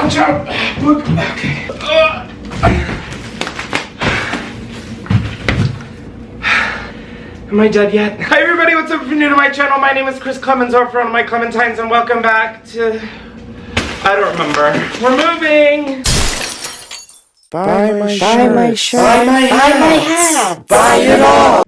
Watch out! Okay. Am I dead yet? Hi everybody, what's up if you're new to my channel? My name is Klemens, or for one of my Clementines, and welcome back to... I don't remember. We're moving! Buy my shirt. Buy my shirt. Buy my hat. Buy it all!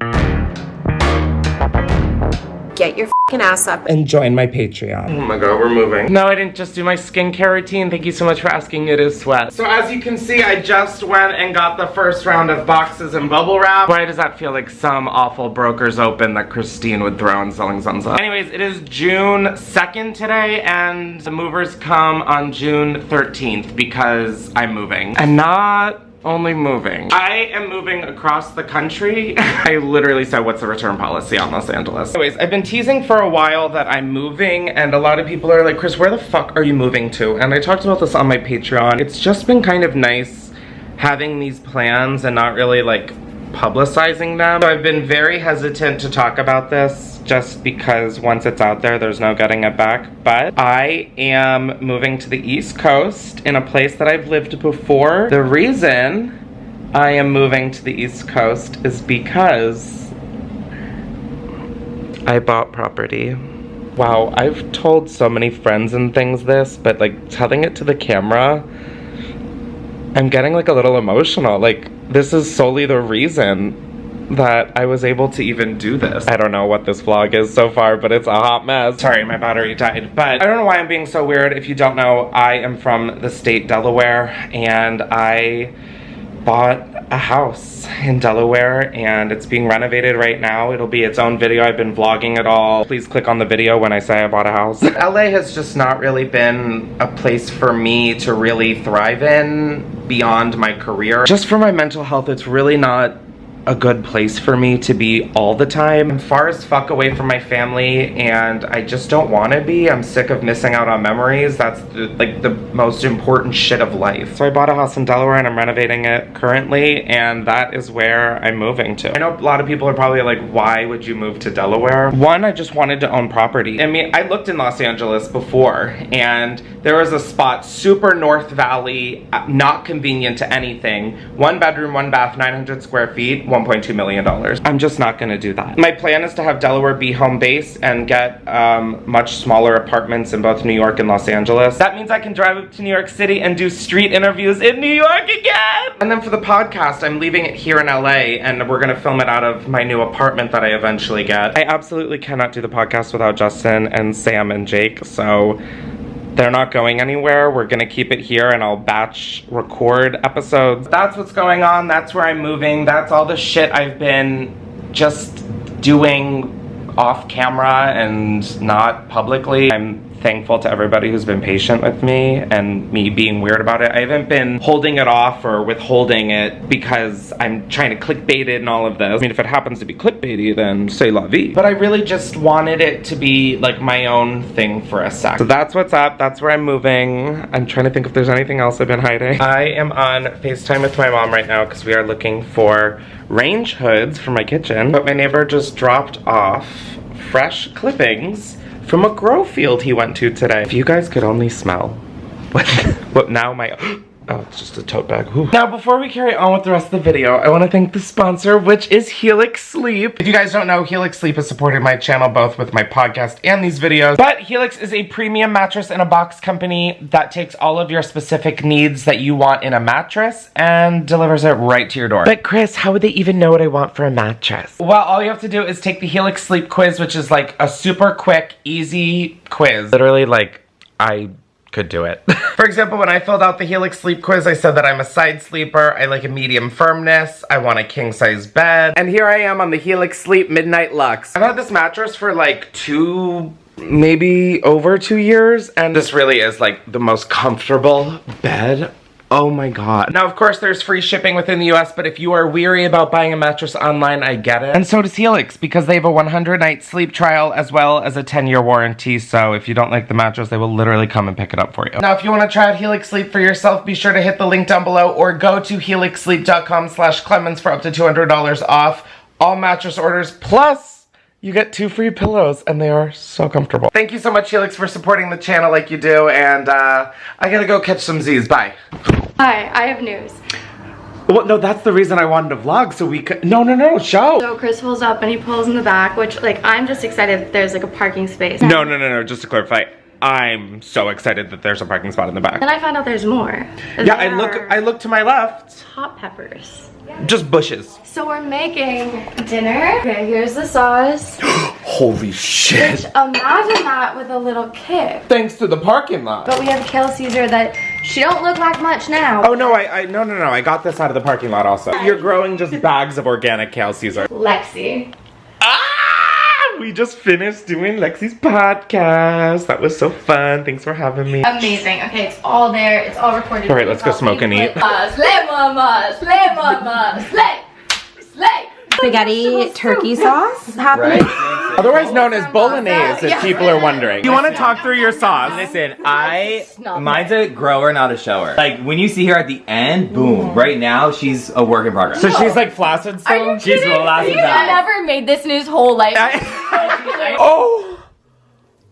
Get your f***ing ass up and join my Patreon. Oh my god, we're moving. No, I didn't just do my skincare routine. Thank you so much for asking. It is sweat. So as you can see, I just went and got the first round of boxes and bubble wrap. Why does that feel like some awful broker's open that Christine would throw in Selling Sunset? Anyways, it is June 2nd today, and the movers come on June 13th because I'm moving. I'm not only moving. I am moving across the country. I literally said, what's the return policy on Los Angeles? Anyways, I've been teasing for a while that I'm moving, and a lot of people are like, Chris, where the fuck are you moving to? And I talked about this on my Patreon. It's just been kind of nice having these plans and not really like publicizing them. So I've been very hesitant to talk about this just because once it's out there, there's no getting it back. But I am moving to the East Coast in a place that I've lived before. The reason I am moving to the East Coast is because I bought property. Wow, I've told so many friends and things this, but like telling it to the camera, I'm getting like a little emotional. Like, this is solely the reason that I was able to even do this. I don't know what this vlog is so far, but it's a hot mess. Sorry, my battery died. But I don't know why I'm being so weird. If you don't know, I am from the state Delaware, and I bought a house in Delaware, and it's being renovated right now. It'll be its own video. I've been vlogging it all. Please click on the video when I say I bought a house. LA has just not really been a place for me to really thrive in beyond my career. Just for my mental health, it's really not a good place for me to be all the time. I'm far as fuck away from my family, and I just don't want to be. I'm sick of missing out on memories. That's like the most important shit of life. So I bought a house in Delaware, and I'm renovating it currently, and that is where I'm moving to. I know a lot of people are probably like, why would you move to Delaware? One, I just wanted to own property. I mean, I looked in Los Angeles before, and there was a spot, super North Valley, not convenient to anything. 1 bedroom, 1 bath, 900 square feet, $1.2 million. I'm just not gonna do that. My plan is to have Delaware be home base and get much smaller apartments in both New York and Los Angeles. That means I can drive up to New York City and do street interviews in New York again! And then for the podcast, I'm leaving it here in LA, and we're gonna film it out of my new apartment that I eventually get. I absolutely cannot do the podcast without Justin and Sam and Jake, so they're not going anywhere. We're gonna keep it here, and I'll batch record episodes. That's what's going on. That's where I'm moving. That's all the shit I've been just doing off camera and not publicly. I'm thankful to everybody who's been patient with me and me being weird about it. I haven't been holding it off or withholding it because I'm trying to clickbait it and all of this. I mean, if it happens to be clickbaity, then c'est la vie. But I really just wanted it to be like my own thing for a sec. So that's what's up. That's where I'm moving. I'm trying to think if there's anything else I've been hiding. I am on FaceTime with my mom right now because we are looking for range hoods for my kitchen. But my neighbor just dropped off fresh clippings from a grow field he went to today. If you guys could only smell what now my... Oh, it's just a tote bag. Whew. Now, before we carry on with the rest of the video, I want to thank the sponsor, which is Helix Sleep. If you guys don't know, Helix Sleep has supported my channel both with my podcast and these videos. But Helix is a premium mattress in a box company that takes all of your specific needs that you want in a mattress and delivers it right to your door. But Chris, how would they even know what I want for a mattress? Well, all you have to do is take the Helix Sleep quiz, which is like a super quick, easy quiz. Literally, like, I could do it. For example, when I filled out the Helix Sleep quiz, I said that I'm a side sleeper, I like a medium firmness, I want a king-size bed, and here I am on the Helix Sleep Midnight Luxe. I've had this mattress for like maybe over 2 years, and this really is like the most comfortable bed. Oh my god. Now, of course, there's free shipping within the US, but if you are weary about buying a mattress online, I get it. And so does Helix, because they have a 100-night sleep trial as well as a 10-year warranty, so if you don't like the mattress, they will literally come and pick it up for you. Now, if you want to try out Helix Sleep for yourself, be sure to hit the link down below or go to helixsleep.com/Klemens for up to $200 off all mattress orders, plus you get 2 free pillows, and they are so comfortable. Thank you so much, Helix, for supporting the channel like you do, and I gotta go catch some Z's. Bye. Hi, I have news. Well, no, that's the reason I wanted to vlog, so we could. No, show. So Chris pulls up and he pulls in the back, which, like, I'm just excited that there's like a parking space. No, just to clarify, I'm so excited that there's a parking spot in the back. Then I found out there's more. Yeah, I look to my left. Hot peppers. Just bushes. So we're making dinner. Okay, here's the sauce. Holy shit. Which, imagine that with a little kick. Thanks to the parking lot. But we have kale Caesar that she don't look like much now. Oh no, no, I got this out of the parking lot also. You're growing just bags of organic kale Caesar. Lexi. We just finished doing Lexi's podcast. That was so fun. Thanks for having me. Amazing. Okay, it's all there. It's all recorded. All right, let's go smoke and eat. Slay mama, slay mama, slay, slay. Spaghetti turkey sauce happening. Right? Otherwise known as bolognese, if people are wondering. You want to talk through your sauce? Listen, mine's a grower, not a shower. Like, when you see her at the end, boom. Right now, she's a work in progress. So she's like flaccid still? She's flaccid. He's never made this in his whole life. Oh,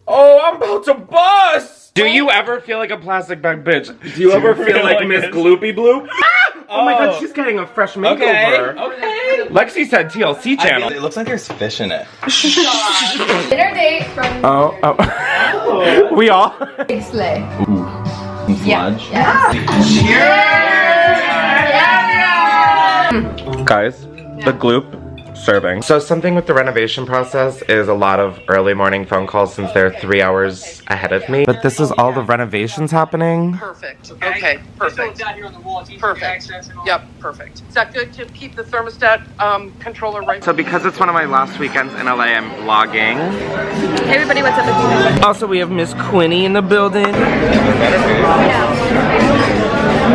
I'm about to bust! Do you ever feel like a plastic bag bitch? Do you ever feel like Miss Gloopy Bloop? Oh my god, she's getting a fresh makeover. Okay. Lexi said TLC channel. It looks like there's fish in it. Dinner date from Oh. We all? Big Slay. Some sludge. Guys, the gloop serving. So something with the renovation process is a lot of early morning phone calls since they're 3 hours ahead of me. But this is all the renovations happening. Perfect. Okay, perfect. Perfect. Yep, perfect. Is that good to keep the thermostat controller right? So because it's one of my last weekends in LA, I'm vlogging. Hey everybody, what's up? Also, we have Miss Quinny in the building.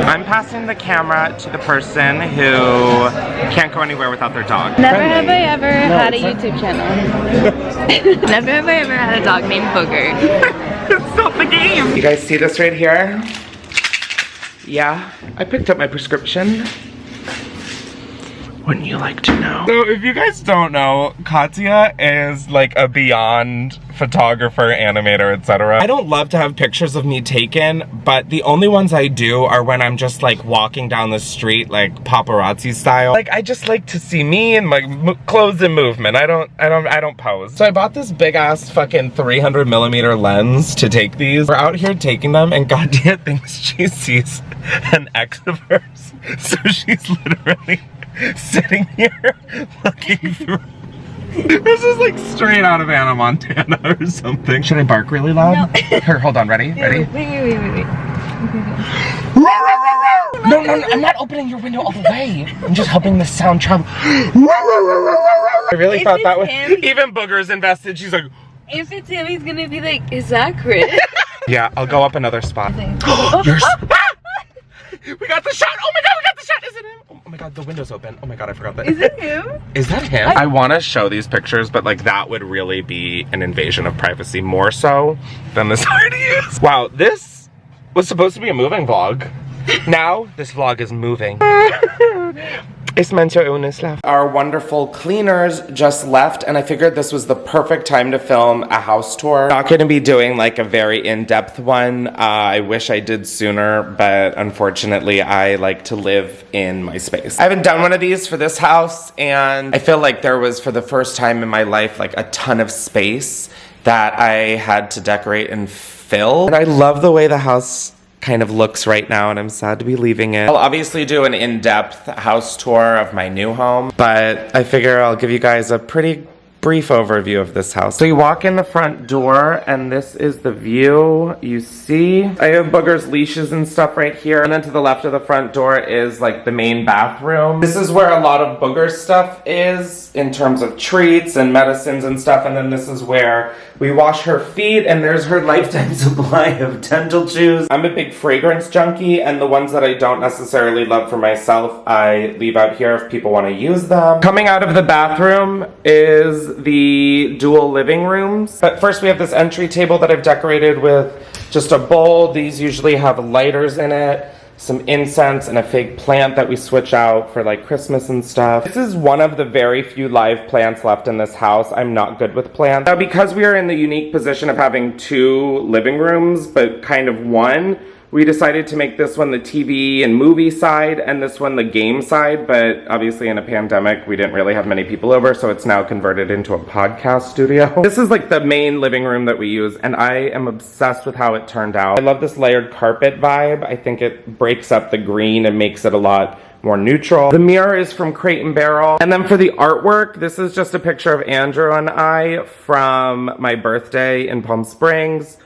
I'm passing the camera to the person who can't go anywhere without their dog. Never have I ever had a YouTube channel. Never have I ever had a dog named Booger. It's not the game. You guys see this right here? Yeah, I picked up my prescription. Wouldn't you like to know? So if you guys don't know, Katya is like a beyond photographer, animator, etc. I don't love to have pictures of me taken, but the only ones I do are when I'm just like walking down the street like paparazzi style. Like I just like to see me and my clothes in movement. I don't pose. So I bought this big ass fucking 300mm lens to take these. We're out here taking them and Katya thinks she sees an ex of hers. So she's literally sitting here looking through. This is like straight out of Anna Montana or something. Should I bark really loud? No. Here, hold on, ready? Ready? Wait. No, I'm not opening your window all the way. I'm just helping the sound travel. I really thought that was him. Even Booger's invested. She's like, If it's him, he's gonna be like, is that Chris? yeah, I'll go up another spot. We got the shot! Oh my god, we got the shot! Is it him? Oh my god, the window's open. Oh my god, I forgot that. Is it him? Is that him? I want to show these pictures, but like that would really be an invasion of privacy, more so than this already is. Wow, this was supposed to be a moving vlog. Now, this vlog is moving. Es mancho unes left. Our wonderful cleaners just left, and I figured this was the perfect time to film a house tour. Not gonna be doing like a very in-depth one. I wish I did sooner, but unfortunately I like to live in my space. I haven't done one of these for this house, and I feel like there was, for the first time in my life, like a ton of space that I had to decorate and fill. And I love the way the house kind of looks right now, and I'm sad to be leaving it. I'll obviously do an in-depth house tour of my new home, but I figure I'll give you guys a pretty brief overview of this house. So you walk in the front door, and this is the view you see. I have Booger's leashes and stuff right here, and then to the left of the front door is like the main bathroom. This is where a lot of Booger's stuff is, in terms of treats and medicines and stuff, and then this is where we wash her feet, and there's her lifetime supply of dental chews. I'm a big fragrance junkie, and the ones that I don't necessarily love for myself, I leave out here if people want to use them. Coming out of the bathroom is the dual living rooms. But first we have this entry table that I've decorated with just a bowl. These usually have lighters in it. some incense, and a fake plant that we switch out for like Christmas and stuff. This is one of the very few live plants left in this house. I'm not good with plants. Now, because we are in the unique position of having 2 living rooms, but kind of one, we decided to make this one the TV and movie side and this one the game side, but obviously in a pandemic, we didn't really have many people over, so it's now converted into a podcast studio. This is like the main living room that we use, and I am obsessed with how it turned out. I love this layered carpet vibe. I think it breaks up the green and makes it a lot more neutral. The mirror is from Crate & Barrel. And then for the artwork, this is just a picture of Andrew and I from my birthday in Palm Springs.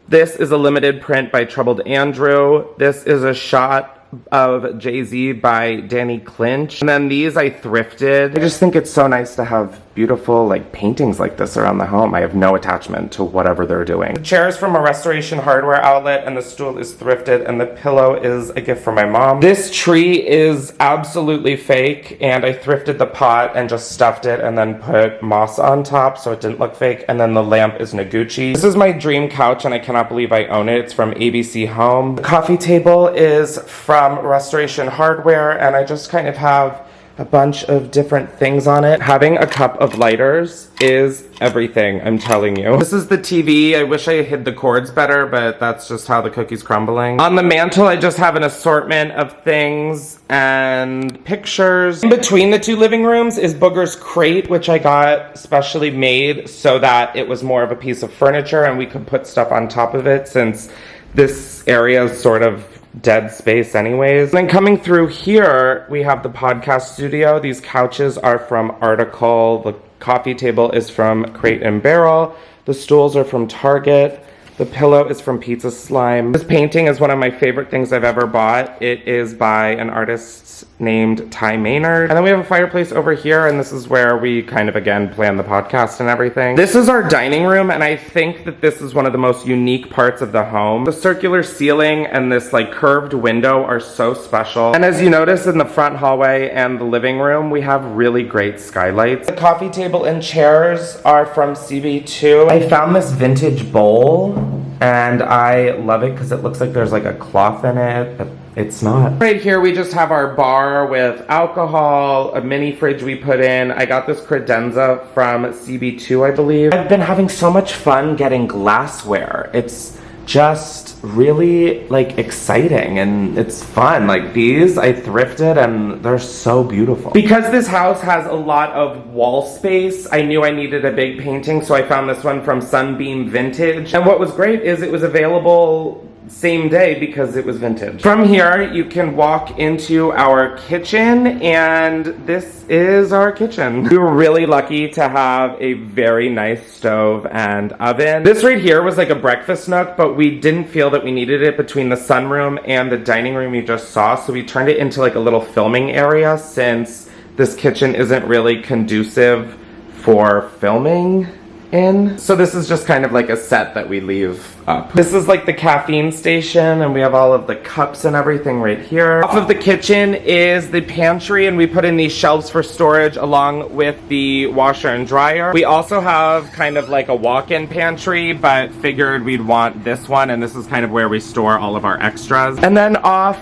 This is a limited print by Troubled Andrew. This is a shot of Jay-Z by Danny Clinch. And then these I thrifted. I just think it's so nice to have beautiful like paintings like this around the home. I have no attachment to whatever they're doing. The chair is from a Restoration Hardware outlet, and the stool is thrifted, and the pillow is a gift from my mom. This tree is absolutely fake, and I thrifted the pot and just stuffed it and then put moss on top so it didn't look fake. And then the lamp is Noguchi. This is my dream couch, and I cannot believe I own it. It's from ABC Home. The coffee table is from Restoration Hardware, and I just kind of have a bunch of different things on it. Having a cup of lighters is everything, I'm telling you. This is the TV. I wish I hid the cords better, but that's just how the cookie's crumbling. On the mantle, I just have an assortment of things and pictures. In between the 2 living rooms is Booger's crate, which I got specially made so that it was more of a piece of furniture and we could put stuff on top of it, since this area is sort of dead space anyways. And then coming through here, we have the podcast studio. These couches are from Article. The coffee table is from Crate & Barrel. The stools are from Target. The pillow is from Pizza Slime. This painting is one of my favorite things I've ever bought. It is by an artist named Ty Maynard. And then we have a fireplace over here, and this is where we kind of, again, plan the podcast and everything. This is our dining room, and I think that this is one of the most unique parts of the home. The circular ceiling and this like curved window are so special. And as you notice in the front hallway and the living room, we have really great skylights. The coffee table and chairs are from CB2. I found this vintage bowl, and I love it because it looks like there's like a cloth in it, but it's not. Right here we just have our bar with alcohol, a mini fridge we put in. I got this credenza from CB2, I believe. I've been having so much fun getting glassware. It's just really like exciting and it's fun. Like these I thrifted and they're so beautiful. Because this house has a lot of wall space, I knew I needed a big painting, so I found this one from Sunbeam Vintage. And what was great is it was available same day because it was vintage. From here you can walk into our kitchen, and this is our kitchen. We were really lucky to have a very nice stove and oven. This right here was like a breakfast nook, but we didn't feel that we needed it between the sunroom and the dining room you just saw, so we turned it into like a little filming area, since this kitchen isn't really conducive for filming in. So this is just kind of like a set that we leave up. This is like the caffeine station, and we have all of the cups and everything right here. Off of the kitchen is the pantry, and we put in these shelves for storage along with the washer and dryer. We also have kind of like a walk-in pantry, but figured we'd want this one, and this is kind of where we store all of our extras. And then off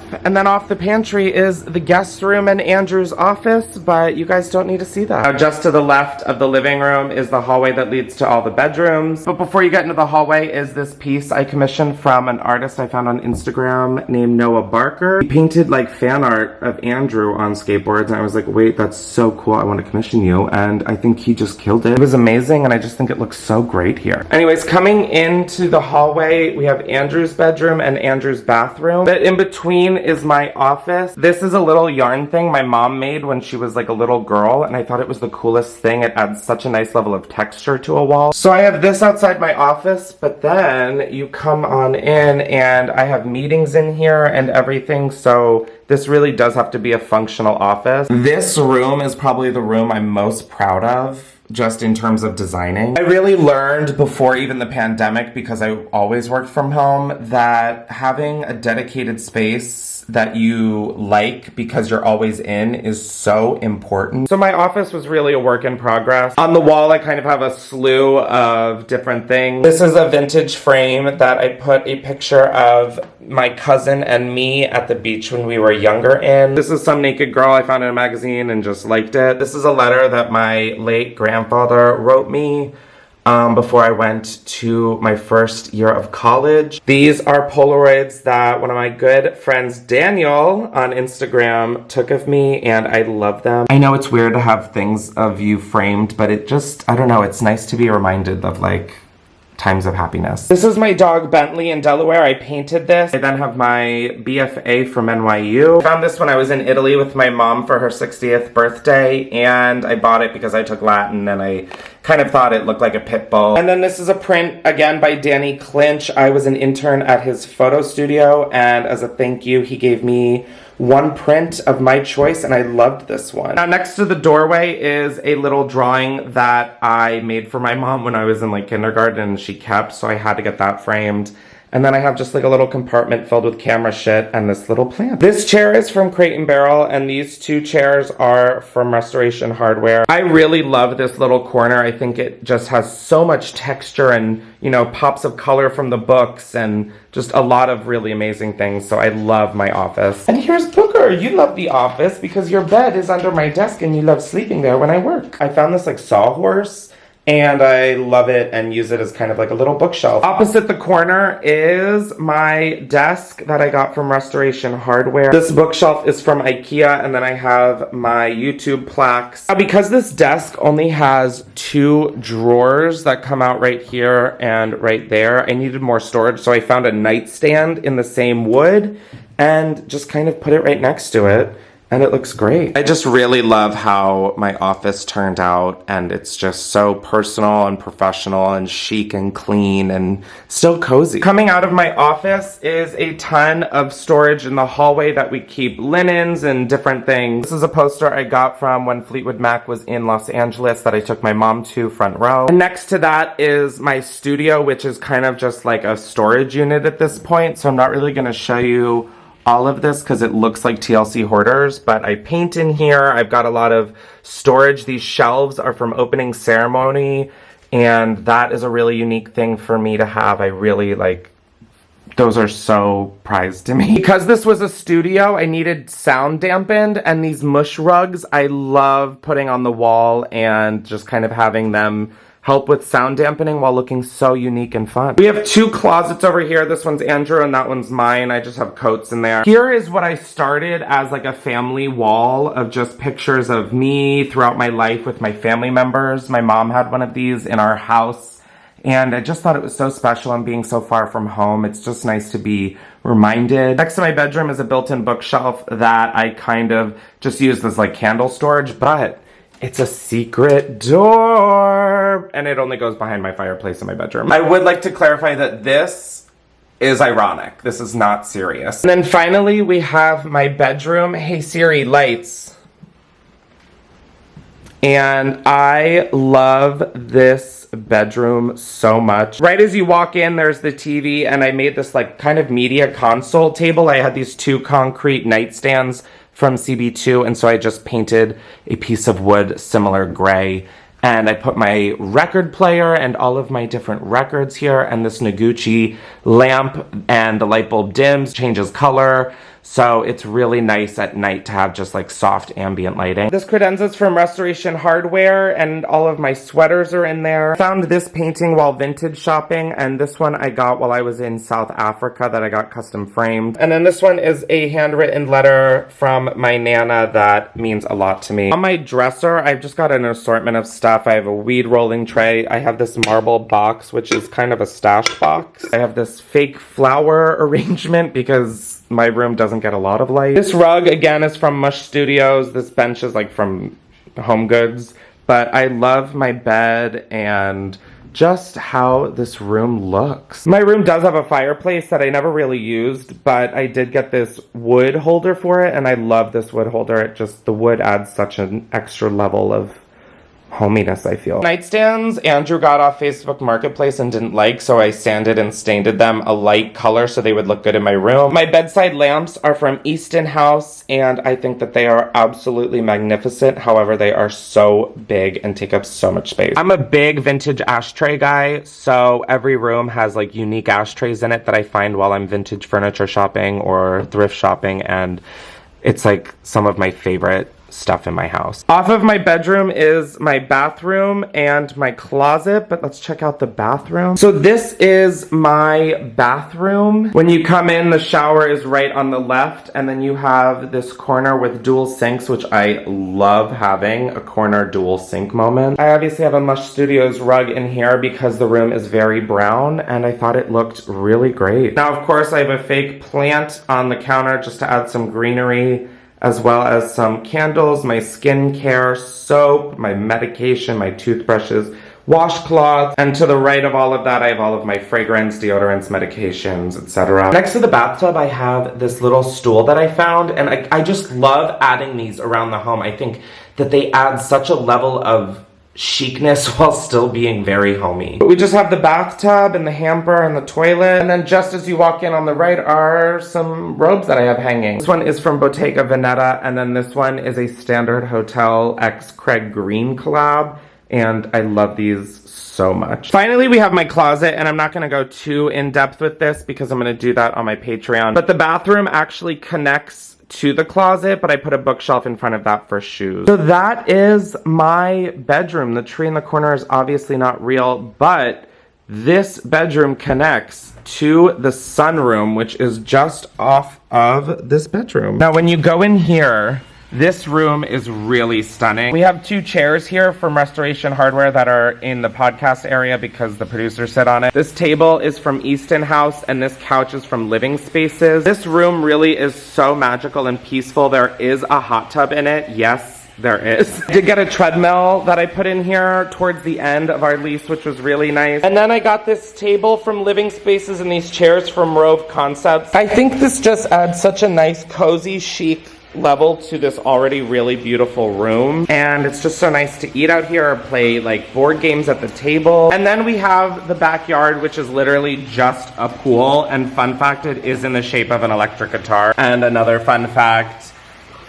the pantry is the guest room and Andrew's office, but you guys don't need to see that. Now, just to the left of the living room is the hallway that leads to all the bedrooms. But before you get into the hallway is this piece I commissioned from an artist I found on Instagram named Noah Barker. He painted like fan art of Andrew on skateboards, and I was like, wait, that's so cool, I want to commission you. And I think he just killed it. It was amazing, and I just think it looks so great here. Anyways, coming into the hallway, we have Andrew's bedroom and Andrew's bathroom. But in between is my office. This is a little yarn thing my mom made when she was like a little girl, and I thought it was the coolest thing. It adds such a nice level of texture to a wall. So I have this outside my office, but then you come on in and I have meetings in here and everything, so this really does have to be a functional office. This room is probably the room I'm most proud of, just in terms of designing. I really learned before even the pandemic, because I always worked from home, that having a dedicated space that you like because you're always in is so important. So my office was really a work in progress. On the wall, I kind of have a slew of different things. This is a vintage frame that I put a picture of my cousin and me at the beach when we were younger in. This is some naked girl I found in a magazine and just liked it. This is a letter that my late grandfather wrote me before I went to my first year of college. These are Polaroids that one of my good friends, Daniel, on Instagram took of me, and I love them. I know it's weird to have things of you framed, but it just, I don't know, it's nice to be reminded of like times of happiness. This is my dog Bentley in Delaware. I painted this. I then have my BFA from NYU. I found this when I was in Italy with my mom for her 60th birthday, and I bought it because I took Latin and I kind of thought it looked like a pit bull. And then this is a print, again, by Danny Clinch. I was an intern at his photo studio, and as a thank you, he gave me one print of my choice, and I loved this one. Now, next to the doorway is a little drawing that I made for my mom when I was in like kindergarten, and she kept, so I had to get that framed. And then I have just like a little compartment filled with camera shit and this little plant. This chair is from Crate & Barrel, and these two chairs are from Restoration Hardware. I really love this little corner. I think it just has so much texture and, you know, pops of color from the books and just a lot of really amazing things. So I love my office. And here's Booker. You love the office because your bed is under my desk and you love sleeping there when I work. I found this like sawhorse, and I love it and use it as kind of like a little bookshelf. Opposite the corner is my desk that I got from Restoration Hardware. This bookshelf is from IKEA, and then I have my YouTube plaques. Now, because this desk only has 2 drawers that come out right here and right there, I needed more storage, so I found a nightstand in the same wood and just kind of put it right next to it. And it looks great. I just really love how my office turned out, and it's just so personal and professional and chic and clean and still cozy. Coming out of my office is a ton of storage in the hallway that we keep linens and different things. This is a poster I got from when Fleetwood Mac was in Los Angeles that I took my mom to, front row. And next to that is my studio, which is kind of just like a storage unit at this point, so I'm not really gonna show you all of this because it looks like TLC hoarders, but I paint in here. I've got a lot of storage. These shelves are from Opening Ceremony, and that is a really unique thing for me to have. I really like, those are so prized to me. Because this was a studio, I needed sound dampened, and these mush rugs I love putting on the wall and just kind of having them help with sound dampening while looking so unique and fun. We have 2 closets over here. This one's Andrew and that one's mine. I just have coats in there. Here is what I started as like a family wall of just pictures of me throughout my life with my family members. My mom had one of these in our house, and I just thought it was so special, and being so far from home, it's just nice to be reminded. Next to my bedroom is a built-in bookshelf that I kind of just used as like candle storage, but it's a secret door, and it only goes behind my fireplace in my bedroom. I would like to clarify that this is ironic. This is not serious. And then finally, we have my bedroom. Hey Siri, lights. And I love this bedroom so much. Right as you walk in, there's the TV, and I made this like kind of media console table. I had these 2 concrete nightstands from CB2, and so I just painted a piece of wood similar gray, and I put my record player and all of my different records here, and this Noguchi lamp, and the light bulb dims, changes color, so it's really nice at night to have just like soft ambient lighting. This credenza's from Restoration Hardware, and all of my sweaters are in there. Found this painting while vintage shopping, and this one I got while I was in South Africa that I got custom framed. And then this one is a handwritten letter from my Nana that means a lot to me. On my dresser, I've just got an assortment of stuff. I have a weed rolling tray. I have this marble box, which is kind of a stash box. I have this fake flower arrangement because my room doesn't get a lot of light. This rug, again, is from Mush Studios. This bench is like from Home Goods. But I love my bed and just how this room looks. My room does have a fireplace that I never really used, but I did get this wood holder for it, and I love this wood holder. It just, the wood adds such an extra level of hominess, I feel. Nightstands, Andrew got off Facebook Marketplace and didn't like, so I sanded and stained them a light color so they would look good in my room. My bedside lamps are from Easton House, and I think that they are absolutely magnificent. However, they are so big and take up so much space. I'm a big vintage ashtray guy, so every room has like unique ashtrays in it that I find while I'm vintage furniture shopping or thrift shopping, and it's like some of my favorite stuff in my house. Off of my bedroom is my bathroom and my closet, but let's check out the bathroom. So this is my bathroom. When you come in, the shower is right on the left, and then you have this corner with dual sinks, which I love having a corner dual sink moment. I obviously have a Mush Studios rug in here because the room is very brown, and I thought it looked really great. Now, of course, I have a fake plant on the counter just to add some greenery, as well as some candles, my skincare, soap, my medication, my toothbrushes, washcloth, and to the right of all of that, I have all of my fragrance, deodorants, medications, etc. Next to the bathtub, I have this little stool that I found, and I just love adding these around the home. I think that they add such a level of chicness while still being very homey. But we just have the bathtub and the hamper and the toilet, and then just as you walk in on the right are some robes that I have hanging. This one is from Bottega Veneta, and then this one is a Standard Hotel X Craig Green collab, and I love these so much. Finally, we have my closet, and I'm not gonna go too in depth with this because I'm gonna do that on my Patreon, but the bathroom actually connects to the closet, but I put a bookshelf in front of that for shoes. So that is my bedroom. The tree in the corner is obviously not real, but this bedroom connects to the sunroom, which is just off of this bedroom. Now, when you go in here, this room is really stunning. We have two chairs here from Restoration Hardware that are in the podcast area because the producers sit on it. This table is from Easton House, and this couch is from Living Spaces. This room really is so magical and peaceful. There is a hot tub in it. Yes, there is. I did get a treadmill that I put in here towards the end of our lease, which was really nice. And then I got this table from Living Spaces and these chairs from Rove Concepts. I think this just adds such a nice, cozy, chic level to this already really beautiful room, and it's just so nice to eat out here or play like board games at the table. And then we have the backyard, which is literally just a pool, and fun fact, it is in the shape of an electric guitar. And another fun fact,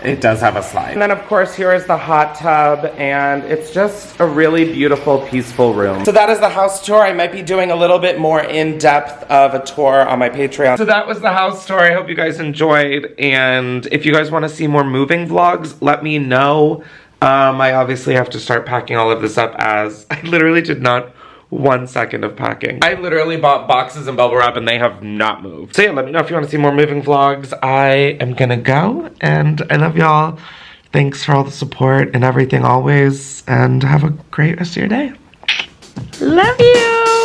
it does have a slide. And then of course here is the hot tub, and it's just a really beautiful, peaceful room. So that is the house tour. I might be doing a little bit more in-depth of a tour on my Patreon. So that was the house tour. I hope you guys enjoyed, and if you guys want to see more moving vlogs, let me know. I obviously have to start packing all of this up, as I literally did not 1 second of packing. I literally bought boxes and bubble wrap and they have not moved. So yeah, let me know if you want to see more moving vlogs. I am gonna go, and I love y'all. Thanks for all the support and everything always, and have a great rest of your day. Love you!